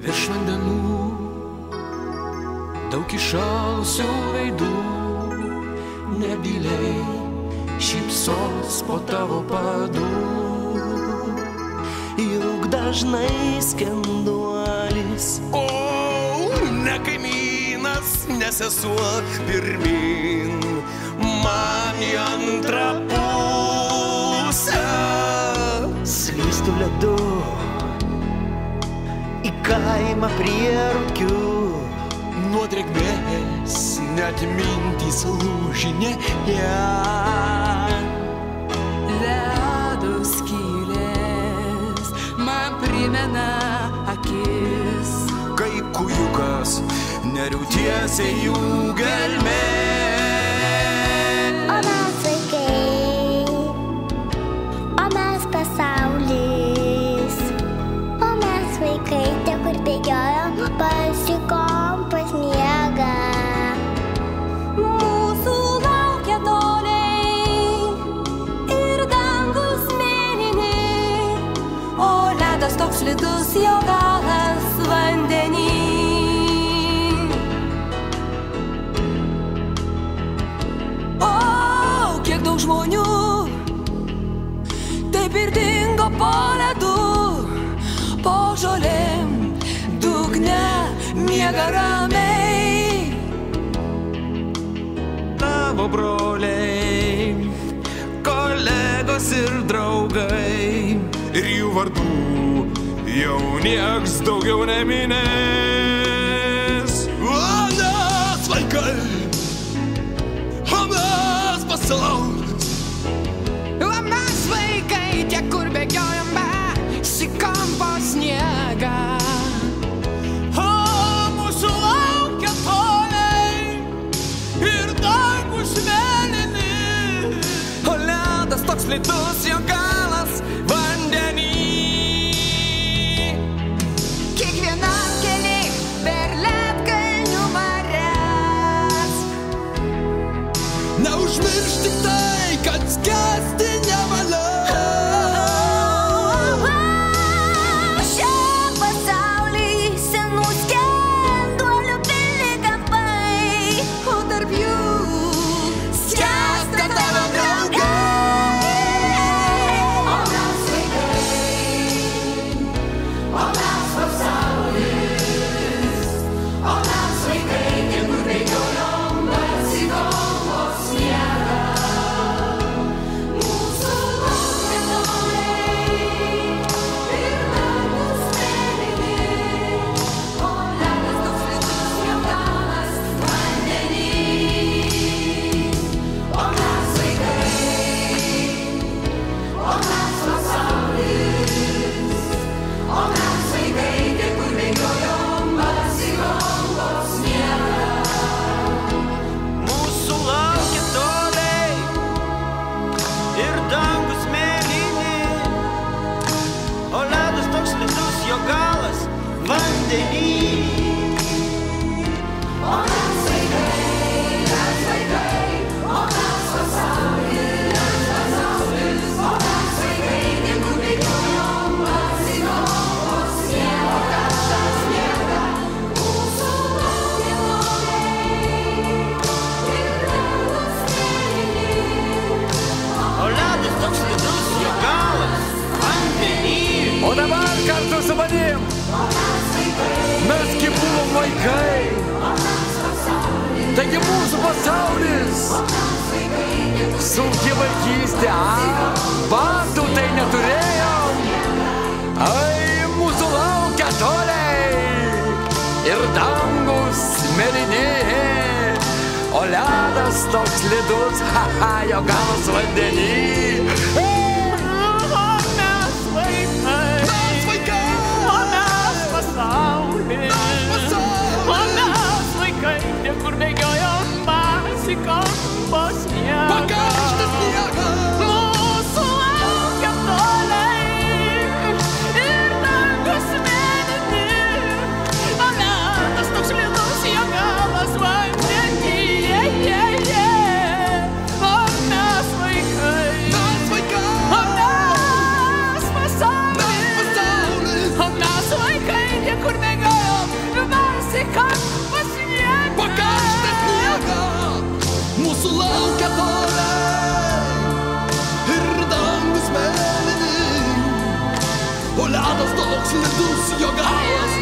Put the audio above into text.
Virš vandenų daug įšalusių veidų, nebyliai šypsos po tavo padų. Juk dažnai skenduolis, O, ne kaimynas, ne sesuo, pirmin man į antrą pusę. slystu ledu į kaimą prie Rukių. Nuo drėgmės net mintys lūžinėja. Ledo skylės man primena akis, Kai kujukas nerių tiesiai jų gelmė. O mes vaikai, o mes pasaulis, o mes vaikai, tie kur bėgiojom, pasikom pas sniegą. mūsų laukia toliai ir dangus mėlyni, o ledas toks slidus, jo galas vandenį. O, kiek daug žmonių taip ir dingo po ledu, po žolėm dugne miega ramiai. Tavo broliai, kolegos ir draugai, ir jų vardų jau nieks daugiau neminės. O mes vaikai, o mes pasaulis, O mes vaikai, tie kur bėgiojam besikom po sniegą. o mūsų laukia toliai ir dangus mėlyni, o ledas toks slidus, jo galas vandenį. Kiekvienam keliai per ledkalnių marias. Neužmiršk tik tai, kad skęsti nevalia. Šiam pasaulį senų skenduolių pilni kampai, O tarp jų skęsta tavo draugai. O mes vaikai, o mes pasaulis, o mes vaikai, tie kur bėgiojom besikom po sniegą. Mūsų laukia toliai ir dangus mėlyni, o ledas toks slidus, jo galas vandenį. O mes vaikai, o mes pasaulis, o mes vaikai, tie kur bėgiojom besikom po sniegą. mūsų laukia toliai ir dangus mėlyni, o ledas toks slidus, jo galas vandenį. O mes vaikai, o mes pasaulis, o mes vaikai, tie kur bėgiojom besikom po sniegą. Mūsų laukia toliai ir dangus mėlyni, O ledas toks slidus, jo galas vandenį. O dabar kartu su manim mes gi buvom vaikai. Taigi mūsų pasaulis sunki vaikystė, batų tai neturėjom. Ai, mūsų laukia toliai ir dangus mėlyni, o ledas toks slidus, haha, jo galas vandenį. O mes vaikai, o mes pasaulis, o mes vaikai, tie kur bėgiojom besikom po sniegą. Mūsų laukia toliai ir dangus mėlyni, o ledas toks slidus, jo galas vandenį. O mes vaikai, slidus jo galas.